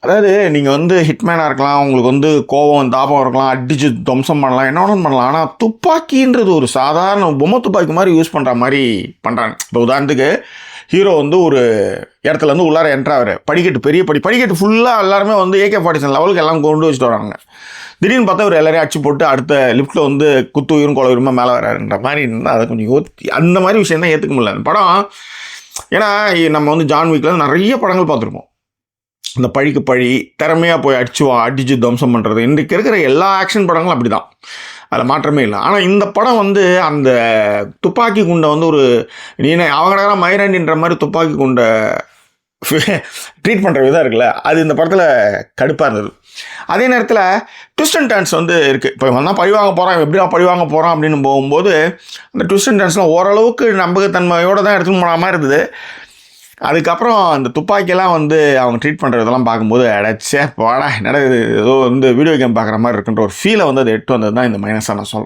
அதாவது நீங்கள் வந்து ஹிட்மேனாக இருக்கலாம், உங்களுக்கு வந்து கோபம் தாபம் இருக்கலாம், அடிச்சு துவம்சம் பண்ணலாம், என்ன ஒன்றும் பண்ணலாம். ஆனால் துப்பாக்கின்றது ஒரு சாதாரண பொம்மை துப்பாக்கி மாதிரி யூஸ் பண்ணுற மாதிரி பண்ணுறாங்க. இப்போ உதாரணத்துக்கு ஹீரோ வந்து ஒரு இடத்துல வந்து உள்ளார என்ட்ராகிற படிக்கட்டு பெரிய படிக்கட்டு ஃபுல்லாக எல்லாருமே வந்து AK-47 லெவலுக்கு எல்லாம் கொண்டு வச்சுட்டு வராங்க. திடீர்னு பார்த்தா ஒரு எல்லாரையும் அடிச்சு போட்டு அடுத்த லிஃப்ட்டில் வந்து குத்து உயிரும் கொலை உயிரமாக மேலே வராருன்ற மாதிரி இருந்தால் அதை கொஞ்சம் அந்த மாதிரி விஷயம் தான் ஏற்றுக்க முடியல அந்த படம். ஏன்னா நம்ம வந்து ஜான் வீக்கில் நிறைய படங்கள் பார்த்துருப்போம். இந்த பழிக்கு பழி திறமையாக போய் அடிச்சு துவம்சம் பண்ணுறது. இன்றைக்கு இருக்கிற எல்லா ஆக்ஷன் படங்களும் அப்படி தான், அதில் மாற்றமே இல்லை. ஆனால் இந்த படம் வந்து அந்த துப்பாக்கி குண்டை வந்து ஒரு அவங்க மயிராண்டின்ற மாதிரி துப்பாக்கி குண்டை ட்ரீட் பண்ணுற விதம் இருக்குல்ல, அது இந்த படத்தில் கடுப்பாக இருந்தது. அதே நேரத்தில் ட்விஸ்ட் அண்ட் டர்ன்ஸ் வந்து இருக்குது. இப்போ வந்தால் பழிவாங்க போகிறான், எப்படியா பழிவாங்க போகிறான் அப்படின்னு போகும்போது அந்த ட்விஸ்ட் அண்ட் டர்ன்ஸ்லாம் ஓரளவுக்கு நம்பகத்தன்மையோடு தான் எடுத்துன்னு போன மாதிரி இருக்குது. அதுக்கப்புறம் அந்த துப்பாக்கியெல்லாம் வந்து அவங்க ட்ரீட் பண்ணுற இதெல்லாம் பார்க்கும்போது அடைச்சே போடா என்னடா இது ஏதோ வந்து வீடியோ கேம் பார்க்குற மாதிரி இருக்குன்ற ஒரு ஃபீலை வந்து அதை எட்டு வந்தது தான் இந்த மைனஸாக நான் சொல்கிறேன்.